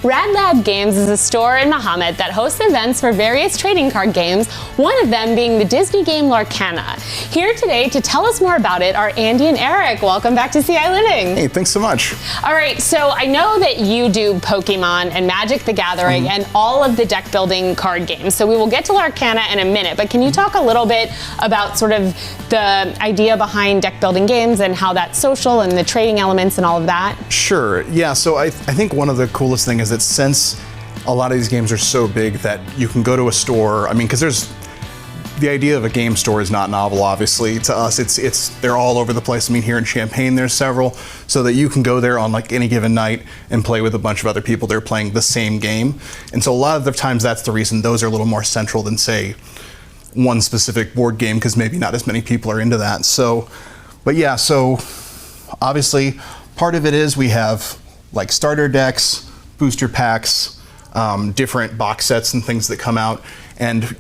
Rad Lad Games is a store in Mahomet that hosts events for various trading card games, one of them being the Disney game Lorcana. Here today to tell us more about it are Andy and Eric. Welcome back to ciLiving. Hey, thanks so much. All right, so I know that you do Pokemon and Magic the Gathering and all of the deck building card games. So we will get to Lorcana in a minute, but can you talk a little bit about sort of the idea behind deck building games and how that's social and the trading elements and all of that? Sure, yeah, so I think one of the coolest things is that since a lot of these games are so big that you can go to a store, I mean, because the idea of a game store is not novel, obviously. To us, they're all over the place. I mean, here in Champaign, there's several, so that you can go there on like any given night and play with a bunch of other people. They're playing the same game. And so a lot of the times that's the reason those are a little more central than, say, one specific board game, because maybe not as many people are into that. So, but yeah, so obviously part of it is we have like starter decks, booster packs, different box sets and things that come out, and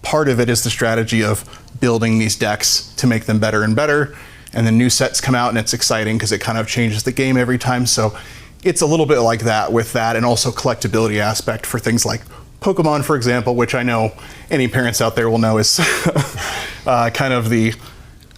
part of it is the strategy of building these decks to make them better and better, and then new sets come out and it's exciting because it kind of changes the game every time. So it's a little bit like that with that, and also collectability aspect for things like Pokemon, for example, which I know any parents out there will know is kind of the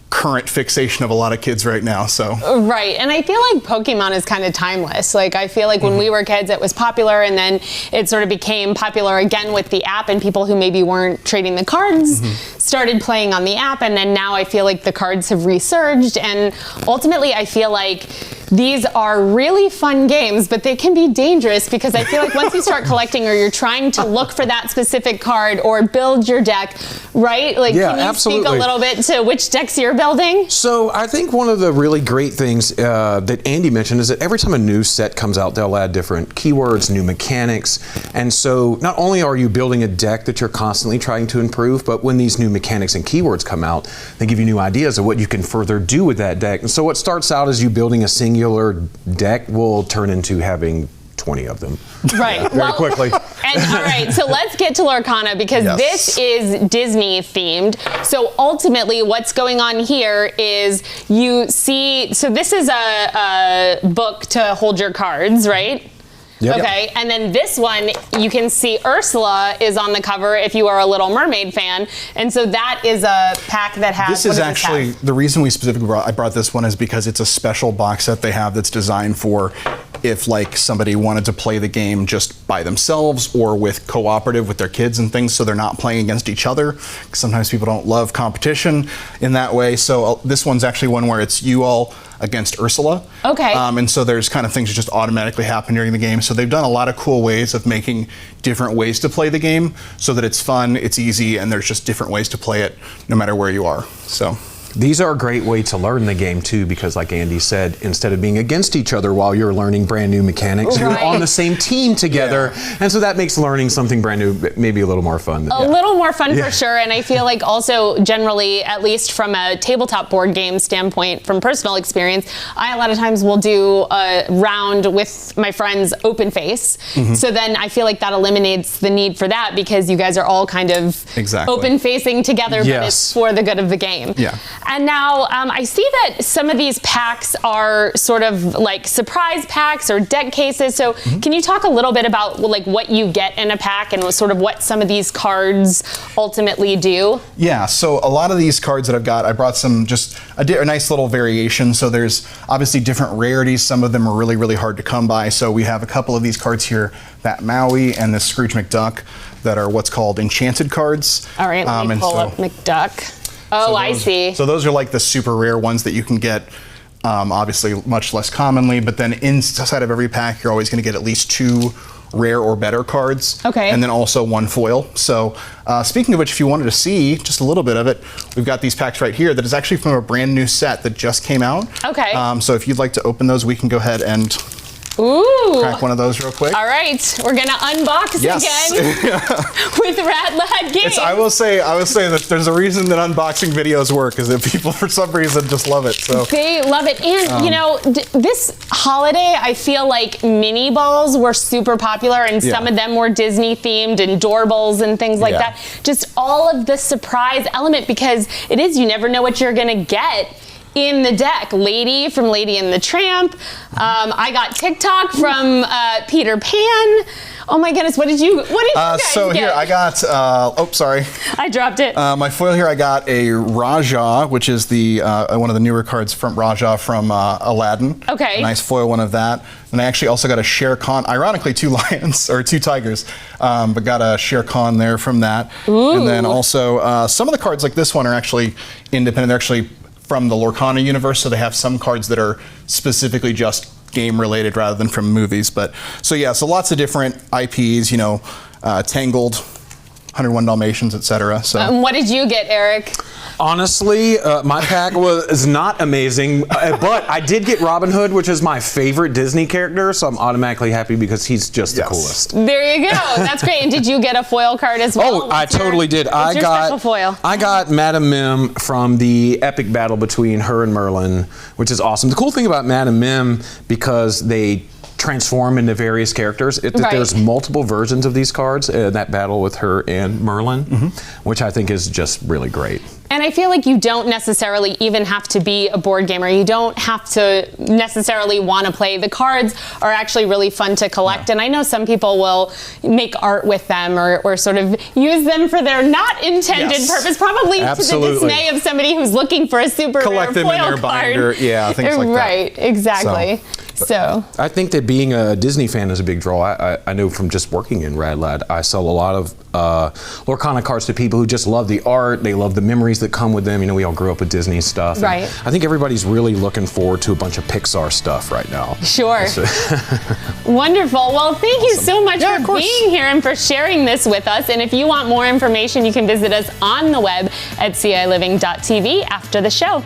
current fixation of a lot of kids right now. So right, and I feel like Pokemon is kind of timeless. Like I feel like when we were kids it was popular, and then it sort of became popular again with the app, and people who maybe weren't trading the cards started playing on the app, and then now I feel like the cards have resurged, and ultimately I feel like these are really fun games, but they can be dangerous because I feel like once you start collecting or you're trying to look for that specific card or build your deck, right? Like, yeah, can you absolutely. speak a little bit to which decks you're building? So I think one of the really great things that Andy mentioned is that every time a new set comes out, they'll add different keywords, new mechanics. And so not only are you building a deck that you're constantly trying to improve, but when these new mechanics and keywords come out, they give you new ideas of what you can further do with that deck. And so what starts out as you building a singular deck will turn into having 20 of them. Right. Very quickly. And all right, so let's get to Lorcana because this is Disney themed. So ultimately what's going on here is you see, so this is a book to hold your cards, right? Yep. Okay, and then this one, you can see Ursula is on the cover if you are a Little Mermaid fan, and so that is a pack that has. This is actually the reason we specifically brought this one is because it's a special box set they have that's designed for if like somebody wanted to play the game just by themselves or with cooperative with their kids and things, so they're not playing against each other. Sometimes people don't love competition in that way, so this one's actually one where it's you all against Ursula. Okay. And so there's kind of things that just automatically happen during the game. So they've done a lot of cool ways of making different ways to play the game so that it's fun, it's easy, and there's just different ways to play it no matter where you are. So these are a great way to learn the game too, because like Andy said, instead of being against each other while you're learning brand new mechanics, you're on the same team together. And so that makes learning something brand new maybe a little more fun. A little more fun for sure. And I feel like also generally, at least from a tabletop board game standpoint, from personal experience, I a lot of times will do a round with my friends open face. So then I feel like that eliminates the need for that because you guys are all kind of open facing together, but it's for the good of the game. Yeah. And now I see that some of these packs are sort of like surprise packs or deck cases. So can you talk a little bit about like what you get in a pack and sort of what some of these cards ultimately do? Yeah, so a lot of these cards that I've got, I brought some just a nice little variation. So there's obviously different rarities. Some of them are really, really hard to come by. So we have a couple of these cards here, that Maui and the Scrooge McDuck, that are what's called enchanted cards. All right, let me pull up McDuck. Oh, I see. So those are like the super rare ones that you can get, obviously much less commonly, but then inside of every pack, you're always going to get at least 2 rare or better cards. Okay. And then also 1 foil. So speaking of which, if you wanted to see just a little bit of it, we've got these packs right here that is actually from a brand new set that just came out. Okay. So if you'd like to open those, we can go ahead and crack one of those real quick. All right, we're gonna unbox again with Rad Lad Games. I will say that there's a reason that unboxing videos work, is that people for some reason just love it. So they love it, and you know, this holiday I feel like mini balls were super popular, and some of them were Disney themed and doorbells and things like that. Just all of the surprise element, because it is, you never know what you're gonna get in the deck. Lady from Lady and the Tramp. I got TikTok from Peter Pan. Oh my goodness, what did you guys so get? here I got, oh sorry. I dropped it. My foil here, I got a Raja, which is the one of the newer cards from Raja from Aladdin. Okay. A nice foil one of that. And I actually also got a Shere Khan, ironically 2 lions, or 2 tigers, but got a Shere Khan there from that. Ooh. And then also, some of the cards like this one are actually independent. They're actually from the Lorcana universe, so they have some cards that are specifically just game related rather than from movies. But so yeah, so lots of different IPs, you know, Tangled, 101 Dalmatians, etc. So What did you get, Eric? Honestly, my pack was not amazing, but I did get Robin Hood, which is my favorite Disney character, so I'm automatically happy because he's just the coolest. There you go. That's great. And did you get a foil card as well? Oh, I totally did. What's your special foil? I got Madame Mim from the epic battle between her and Merlin, which is awesome. The cool thing about Madame Mim, because they transform into various characters. There's multiple versions of these cards in that battle with her and Merlin, which I think is just really great. And I feel like you don't necessarily even have to be a board gamer. You don't have to necessarily want to play. The cards are actually really fun to collect. And I know some people will make art with them or sort of use them for their not intended purpose, probably to the dismay of somebody who's looking for a super collect rare them in foil their card. binder. Yeah, things like that. Right, exactly. So I think that being a Disney fan is a big draw. I know from just working in Rad Lad, I sell a lot of Lorcana cards to people who just love the art, they love the memories that come with them. You know, we all grew up with Disney stuff. Right. I think everybody's really looking forward to a bunch of Pixar stuff right now. Sure. Wonderful. Well, thank you so much for being here and for sharing this with us. And if you want more information, you can visit us on the web at ciLiving.tv after the show.